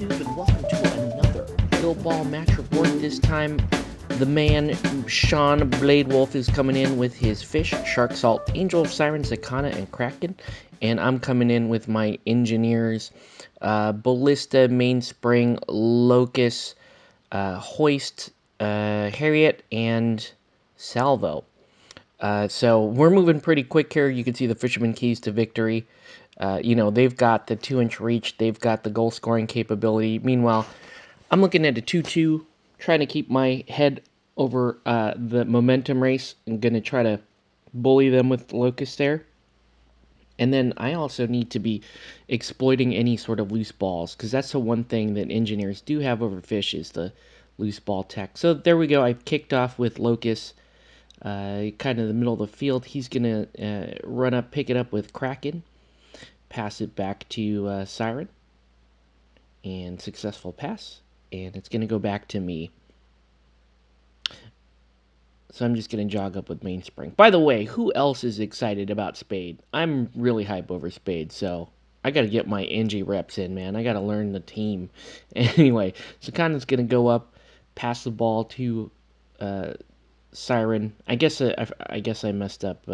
YouTube, and welcome to another Bill Ball match report. This time, the man Sean Bladewolf is coming in with his fish, Shark Salt, Angel, Siren, Zakana, and Kraken, and I'm coming in with my engineers, Ballista, Mainspring, Locust, Hoist, Harriet, and Salvo. So we're moving pretty quick here. You can see the Fisherman Keys to victory. They've got the 2-inch reach. They've got the goal scoring capability. Meanwhile, I'm looking at a 2-2, trying to keep my head over the momentum race. I'm going to try to bully them with Locust there. And then I also need to be exploiting any sort of loose balls, because that's the one thing that engineers do have over fish is the loose ball tech. So there we go. I kicked off with Locust, kind of the middle of the field. He's going to run up, pick it up with Kraken, pass it back to Siren, and successful pass. And it's going to go back to me. So I'm just going to jog up with Mainspring. By the way, who else is excited about Spade? I'm really hype over Spade, so I got to get my NG reps in, man. I got to learn the team. Anyway, Sakana's going to go up, pass the ball to Siren. I guess I messed up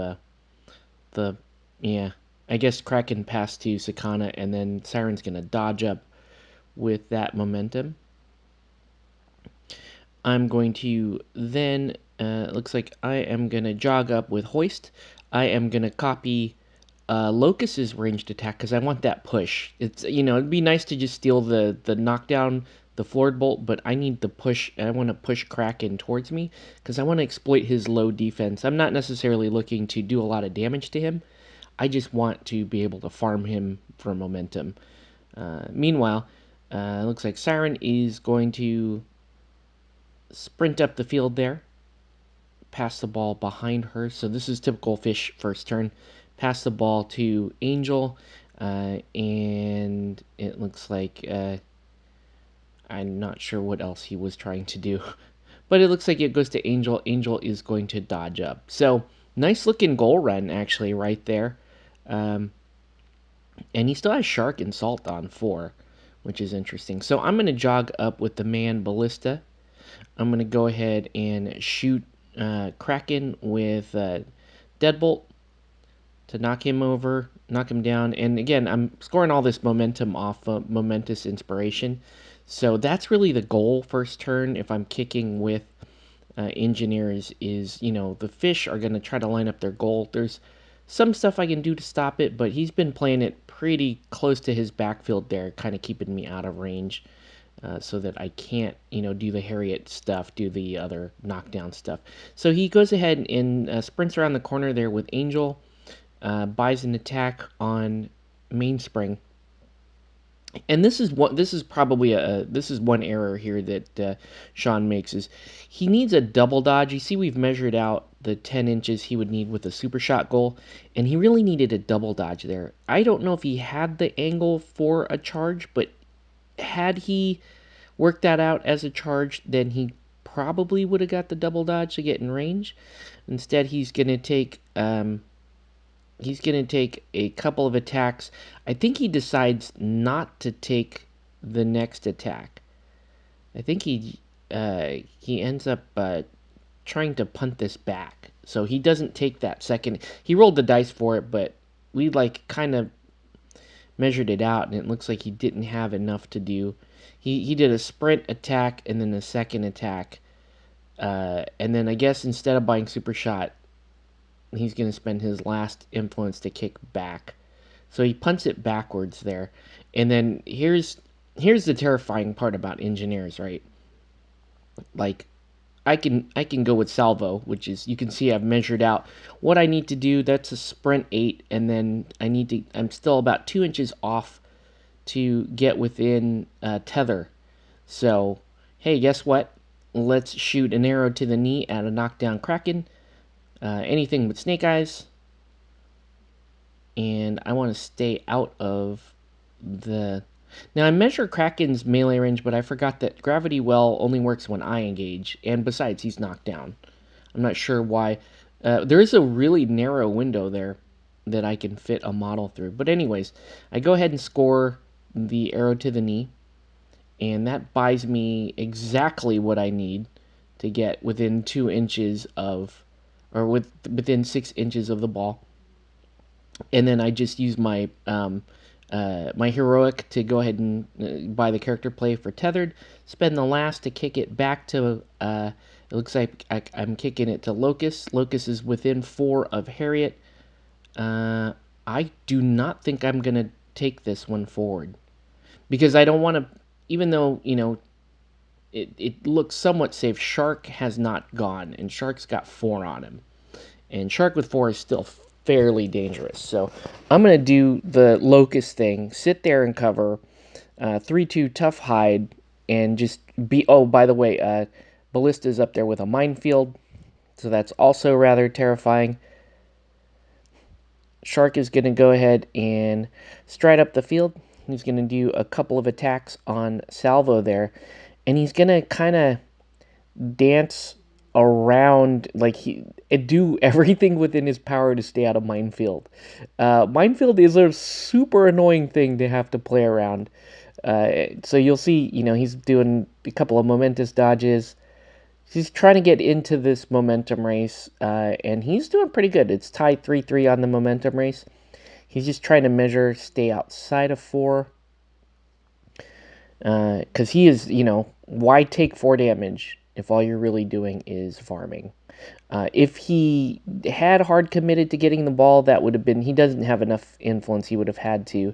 I guess Kraken passed to Sakana, and then Siren's going to dodge up with that momentum. I'm going to then, looks like I am going to jog up with Hoist. I am going to copy Locust's ranged attack because I want that push. It'd be nice to just steal the knockdown, the floored bolt, but I need the push, and I want to push Kraken towards me because I want to exploit his low defense. I'm not necessarily looking to do a lot of damage to him. I just want to be able to farm him for momentum. Meanwhile, looks like Siren is going to sprint up the field there, pass the ball behind her. So this is typical fish first turn. Pass the ball to Angel, and it looks like I'm not sure what else he was trying to do, but it looks like it goes to Angel. Angel is going to dodge up. So nice looking goal run actually right there. And he still has Shark and Salt on 4, which is interesting. So I'm going to jog up with the man Ballista. I'm going to go ahead and shoot Kraken with Deadbolt to knock him over, knock him down. And again, I'm scoring all this momentum off of Momentous Inspiration. So that's really the goal first turn if I'm kicking with engineers is, the fish are going to try to line up their goal. There's some stuff I can do to stop it, but he's been playing it pretty close to his backfield there, kind of keeping me out of range. So that I can't, do the Harriet stuff, do the other knockdown stuff. So he goes ahead and sprints around the corner there with Angel, buys an attack on Mainspring. And this is probably one error here that Sean makes is he needs a double dodge. You see, we've measured out the 10 inches he would need with a super shot goal, and he really needed a double dodge there. I don't know if he had the angle for a charge, but had he worked that out as a charge, then he probably would have got the double dodge to get in range. Instead, he's going to take a couple of attacks. I think he decides not to take the next attack. I think he ends up trying to punt this back. So he doesn't take that second. He rolled the dice for it, but we kind of measured it out, and it looks like he didn't have enough to do. He did a sprint attack and then a second attack, and then I guess instead of buying super shot, he's going to spend his last influence to kick back. So he punts it backwards there, and then here's the terrifying part about engineers, right? Like, I can go with Salvo, which is, you can see I've measured out what I need to do. That's a sprint 8, and then I'm still about 2 inches off to get within tether. So, hey, guess what? Let's shoot an arrow to the knee at a knockdown Kraken. Anything but Snake Eyes. And I want to stay out of the... Now, I measure Kraken's melee range, but I forgot that Gravity Well only works when I engage. And besides, he's knocked down. I'm not sure why. There is a really narrow window there that I can fit a model through. But anyways, I go ahead and score the arrow to the knee. and that buys me exactly what I need to get within 2 inches of, or within 6 inches of the ball. And then I just use my my heroic to go ahead and buy the character play for tethered. Spend the last to kick it back to. It looks like I'm kicking it to Locust. Locust is within 4 of Harriet. I do not think I'm gonna take this one forward because I don't want to. Even though it looks somewhat safe, Shark has not gone, and Shark's got 4 on him. And Shark with 4 is still fairly dangerous. So I'm going to do the Locust thing, sit there and cover, 3-2 tough hide, and just be. Oh, by the way, Ballista's up there with a minefield, so that's also rather terrifying. Shark is going to go ahead and stride up the field. He's going to do a couple of attacks on Salvo there, and he's going to kind of dance around, like he do everything within his power to stay out of minefield. Minefield is a super annoying thing to have to play around. So you'll see, he's doing a couple of momentous dodges. He's trying to get into this momentum race, and he's doing pretty good. It's tied 3-3 on the momentum race. He's just trying to measure, stay outside of 4. Because he is, why take 4 damage if all you're really doing is farming? If he had hard committed to getting the ball, that would have been, he doesn't have enough influence. He would have had to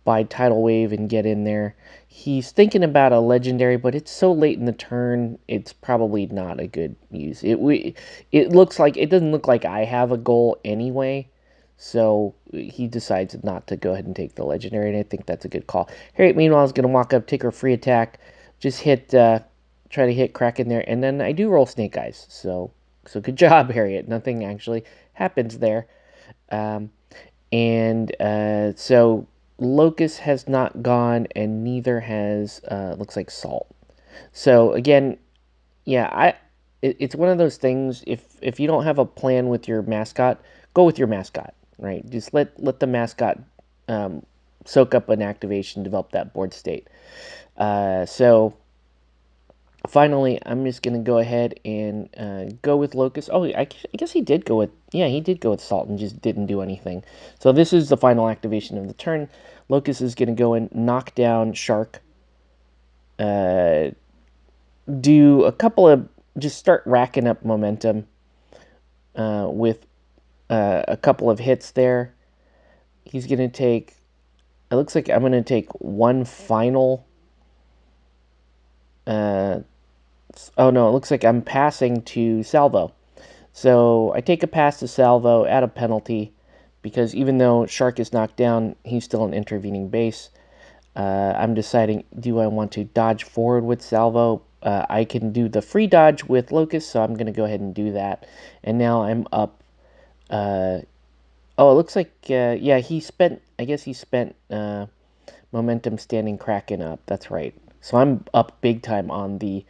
buy Tidal Wave and get in there. He's thinking about a legendary, but it's so late in the turn, it's probably not a good use. It looks like, it doesn't look like I have a goal anyway. So he decides not to go ahead and take the legendary, and I think that's a good call. Harriet, meanwhile, is going to walk up, take her free attack, just try to hit Kraken there, and then I do roll Snake Eyes. So good job, Harriet. Nothing actually happens there. So Locust has not gone, and neither has, looks like Salt. So again, yeah, it's one of those things. If you don't have a plan with your mascot, go with your mascot, right? Just let the mascot soak up an activation, develop that board state. So finally, I'm just gonna go ahead and go with Locust. Oh, I guess he did go with, yeah, he did go with Salt and just didn't do anything. So this is the final activation of the turn. Locust is gonna go and knock down Shark. Do a couple of, just start racking up momentum with a couple of hits there. He's going to take, it looks like I'm going to take one final. Oh no, it looks like I'm passing to Salvo. So I take a pass to Salvo at a penalty because even though Shark is knocked down, he's still an intervening base. I'm deciding, do I want to dodge forward with Salvo? I can do the free dodge with Locust, so I'm going to go ahead and do that. And now I'm up. Oh, it looks like, yeah, I guess he spent momentum standing Kraken up. That's right. So I'm up big time on the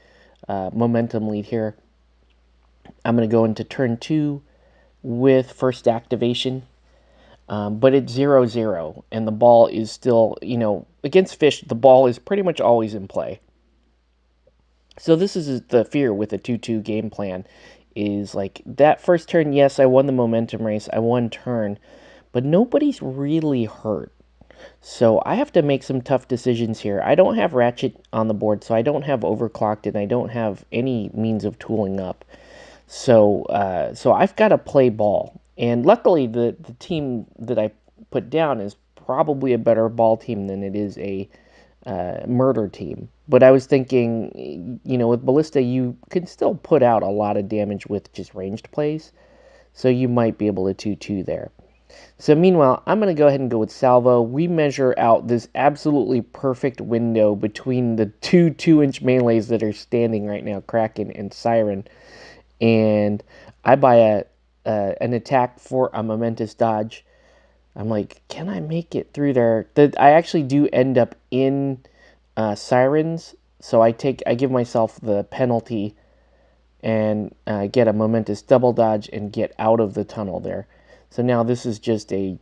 momentum lead here. I'm going to go into turn 2 with first activation. But it's 0-0, and the ball is still, against fish, the ball is pretty much always in play. So this is the fear with a 2-2 game plan, is like, that first turn, yes, I won the momentum race, I won turn, but nobody's really hurt. So I have to make some tough decisions here. I don't have Ratchet on the board, so I don't have Overclocked, and I don't have any means of tooling up. So I've got to play ball. And luckily, the team that I put down is probably a better ball team than it is a murder team. But I was thinking, with Ballista, you can still put out a lot of damage with just ranged plays. So you might be able to 2-2 there. So meanwhile, I'm going to go ahead and go with Salvo. We measure out this absolutely perfect window between the two 2-inch melees that are standing right now, Kraken and Siren. And I buy an attack for a momentous dodge. I'm like, can I make it through there? I actually do end up in Sirens, so I give myself the penalty and get a momentous double dodge and get out of the tunnel there. So now this is just a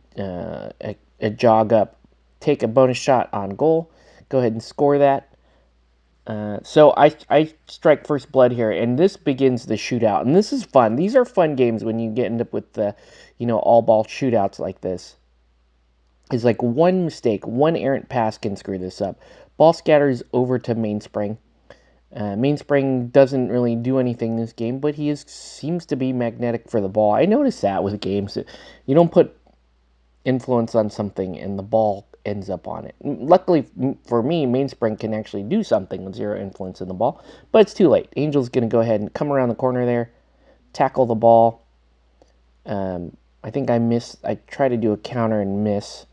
jog up, take a bonus shot on goal, go ahead and score that. So I strike first blood here, and this begins the shootout, and this is fun. These are fun games when you end up with the, all ball shootouts like this. It's like one mistake, one errant pass can screw this up. Ball scatters over to Mainspring. Mainspring doesn't really do anything in this game, but seems to be magnetic for the ball. I noticed that with games. You don't put influence on something and the ball ends up on it. Luckily for me, Mainspring can actually do something with zero influence in the ball, but it's too late. Angel's going to go ahead and come around the corner there, tackle the ball. I think I missed. I try to do a counter and miss.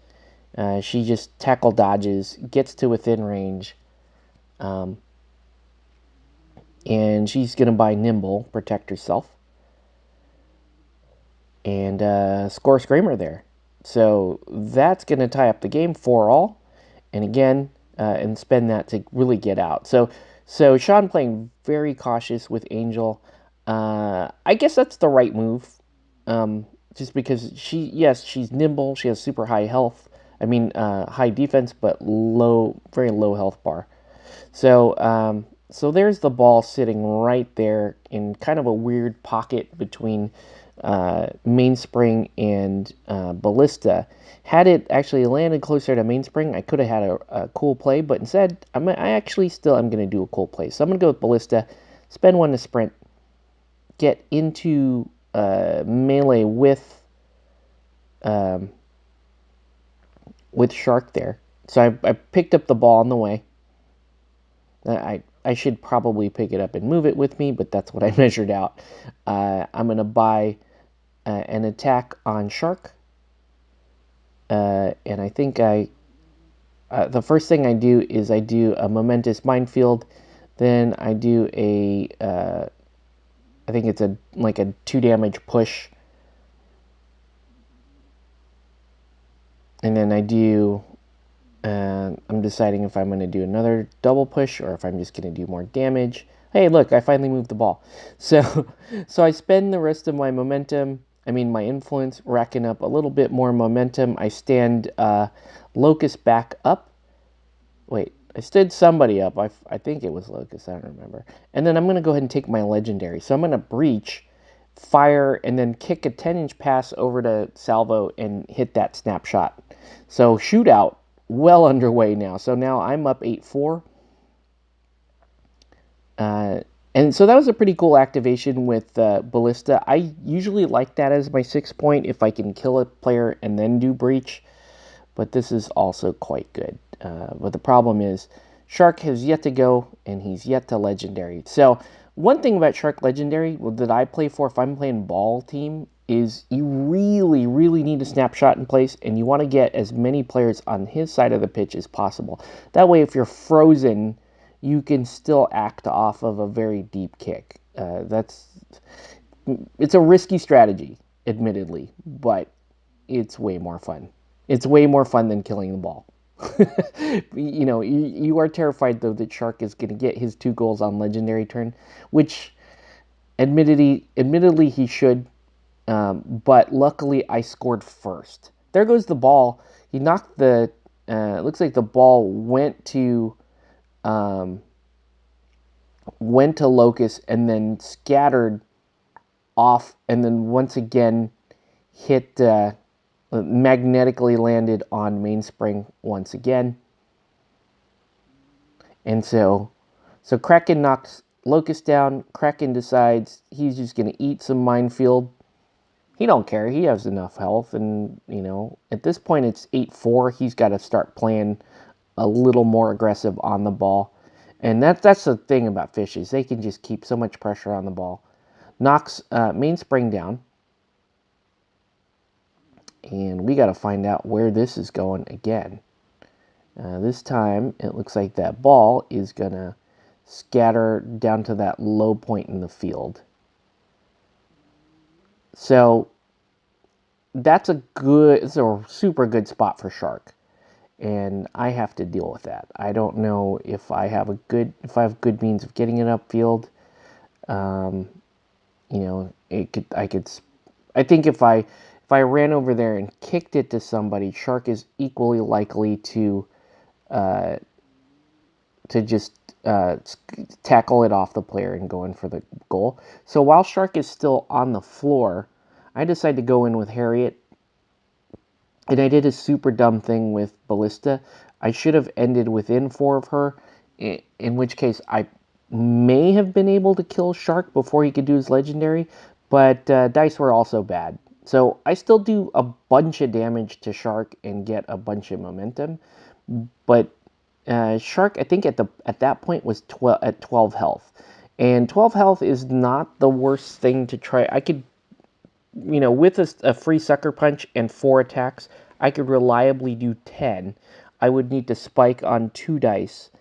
She just tackle dodges, gets to within range, um, and she's going to buy Nimble, protect herself, and score a screamer there. So that's going to tie up the game 4-all. And again, and spend that to really get out. So Sean playing very cautious with Angel. I guess that's the right move. Just because she's nimble. She has super high health. I mean, high defense, but very low health bar. So there's the ball sitting right there in kind of a weird pocket between Mainspring and Ballista. Had it actually landed closer to Mainspring, I could have had a cool play, but instead, I actually still am going to do a cool play. So I'm going to go with Ballista, spend one to sprint, get into melee um, with Shark there. So I picked up the ball on the way. I should probably pick it up and move it with me, but that's what I measured out. I'm going to buy an attack on Shark. And I think the first thing I do is I do a momentous minefield. Then I do I think it's like a 2 damage push. And then I'm deciding if I'm going to do another double push or if I'm just going to do more damage. Hey, look, I finally moved the ball. So, so I spend the rest of my my influence, racking up a little bit more momentum. I stand Locust back up. Wait, I stood somebody up. I think it was Locust. I don't remember. And then I'm going to go ahead and take my legendary. So I'm going to breach, fire, and then kick a 10-inch pass over to Salvo and hit that snapshot. So shootout well underway now. So now I'm up 8-4. And so that was a pretty cool activation with Ballista. I usually like that as my 6-point if I can kill a player and then do breach. But this is also quite good. But the problem is Shark has yet to go and he's yet to legendary. So one thing about Shark Legendary that I play for if I'm playing ball team is you really, really need a snapshot in place and you want to get as many players on his side of the pitch as possible. That way if you're frozen, you can still act off of a very deep kick. It's a risky strategy, admittedly, but it's way more fun. It's way more fun than killing the ball. You are terrified though that Shark is going to get his 2 goals on legendary turn, which admittedly he should. But luckily I scored first. There goes the ball. He knocked the. It looks like the ball um, went to Locust and then scattered off, and then once again hit. Magnetically landed on Mainspring once again. And so Kraken knocks Locust down. Kraken decides he's just going to eat some minefield. He don't care. He has enough health. And, at this point it's 8-4. He's got to start playing a little more aggressive on the ball. And that's the thing about fishes. They can just keep so much pressure on the ball. Knocks Mainspring down. And we got to find out where this is going again. This time, it looks like that ball is going to scatter down to that low point in the field. So, it's a super good spot for Shark. And I have to deal with that. I don't know if I have good means of getting it upfield. I think if I ran over there and kicked it to somebody, Shark is equally likely to to just tackle it off the player and go in for the goal. So while Shark is still on the floor, I decide to go in with Harriet, and I did a super dumb thing with Ballista. I should have ended within 4 of her, in which case I may have been able to kill Shark before he could do his legendary, but dice were also bad. So I still do a bunch of damage to Shark and get a bunch of momentum, but Shark, I think at that point was 12 health, and 12 health is not the worst thing to try. I could, with a free sucker punch and 4 attacks, I could reliably do 10. I would need to spike on 2 dice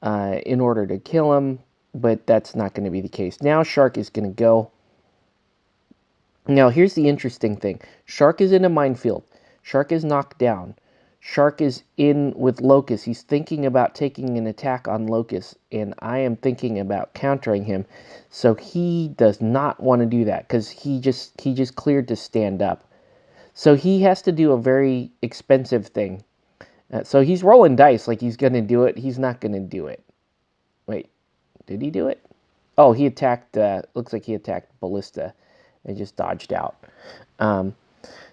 in order to kill him, but that's not going to be the case. Now Shark is going to go. Now here's the interesting thing. Shark is in a minefield. Shark is knocked down. Shark is in with Locust. He's thinking about taking an attack on Locust, and I am thinking about countering him. So he does not want to do that because he just cleared to stand up. So he has to do a very expensive thing. So he's rolling dice like he's gonna do it. He's not gonna do it. Wait, did he do it? Oh, he attacked. Looks like he attacked Ballista and just dodged out. Um,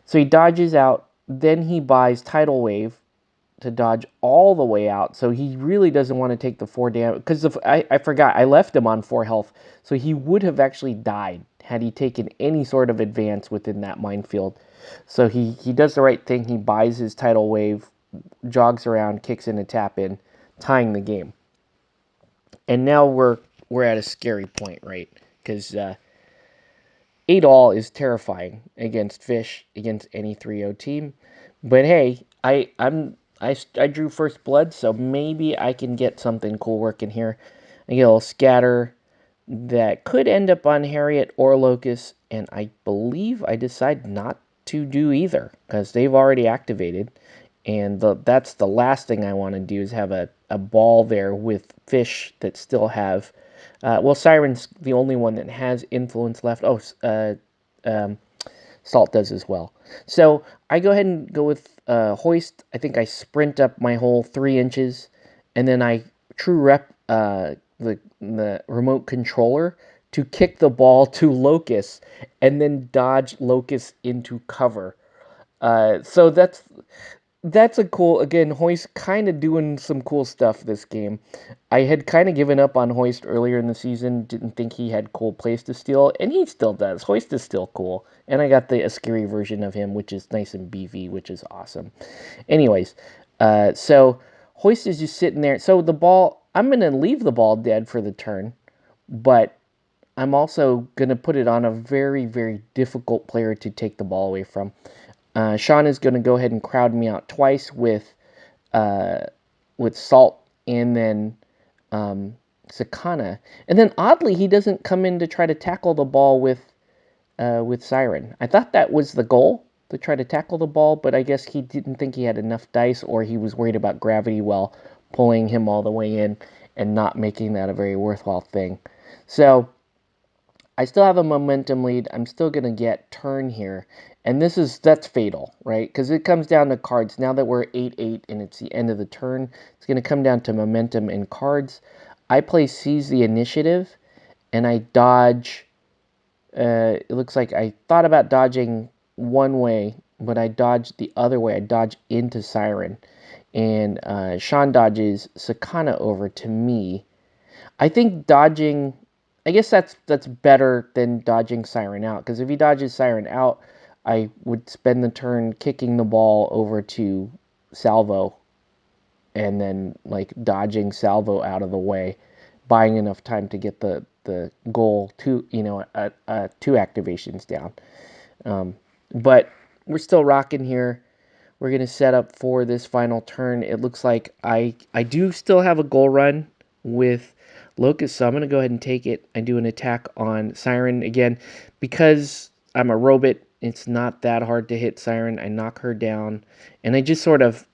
so he dodges out. Then he buys Tidal Wave to dodge all the way out. So he really doesn't want to take the 4 damage. Because I forgot, I left him on 4 health. So he would have actually died had he taken any sort of advance within that minefield. So he does the right thing. He buys his Tidal Wave, jogs around, kicks in a tap in, tying the game. And now we're at a scary point, right? Because 8-all is terrifying against Fish, against any 3-0 team. But hey, I drew first blood, so maybe I can get something cool working here. I get a little scatter that could end up on Harriet or Locust, and I believe I decide not to do either because they've already activated. And that's the last thing I want to do is have a ball there with Fish that still have. Well, Siren's the only one that has influence left. Oh, um, Salt does as well. So I go ahead and go with Hoist. I think I sprint up my whole 3 inches, and then I true rep the remote controller to kick the ball to Locust, and then dodge Locust into cover. So that's a cool, again, Hoist kind of doing some cool stuff this game. I had kind of given up on Hoist earlier in the season, didn't think he had cool plays to steal, and he still does. Hoist is still cool. And I got the scary version of him, which is nice and beefy, which is awesome. Anyways, so Hoist is just sitting there. So the ball, I'm going to leave the ball dead for the turn, but I'm also going to put it on a very, very difficult player to take the ball away from. Sean is going to go ahead and crowd me out twice uh, with Salt and then Sakana. And then oddly, he doesn't come in to try to tackle the ball with Siren. I thought that was the goal, to try to tackle the ball, but I guess he didn't think he had enough dice, or he was worried about gravity while pulling him all the way in and not making that a very worthwhile thing. So I still have a momentum lead. I'm still going to get turn here. And that's fatal, right? Because it comes down to cards. Now that we're 8-8 and it's the end of the turn, it's going to come down to momentum and cards. I play Seize the Initiative, and I dodge. It looks like I thought about dodging one way, but I dodged the other way. I dodge into Siren. And Sean dodges Sakana over to me. I think dodging, I guess that's better than dodging Siren out, because if he dodges Siren out, I would spend the turn kicking the ball over to Salvo and then like dodging Salvo out of the way, buying enough time to get the goal to, 2 activations down. But we're still rocking here. We're going to set up for this final turn. It looks like I do still have a goal run with Locust, so I'm going to go ahead and take it. I do an attack on Siren again. Because I'm a robot, it's not that hard to hit Siren. I knock her down, and I just sort of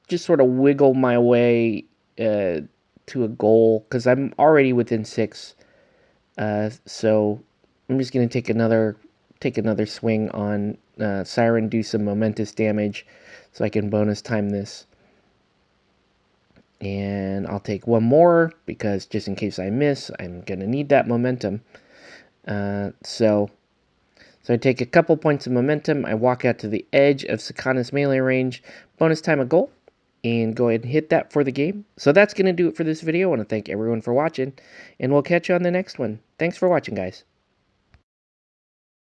wiggle my way to a goal because I'm already within 6. So I'm just going to take another swing on Siren, do some momentous damage so I can bonus time this. And I'll take one more, because just in case I miss, I'm going to need that momentum. So I take a couple points of momentum, I walk out to the edge of Sakana's melee range, bonus time a goal, and go ahead and hit that for the game. So that's going to do it for this video. I want to thank everyone for watching, and we'll catch you on the next one. Thanks for watching, guys.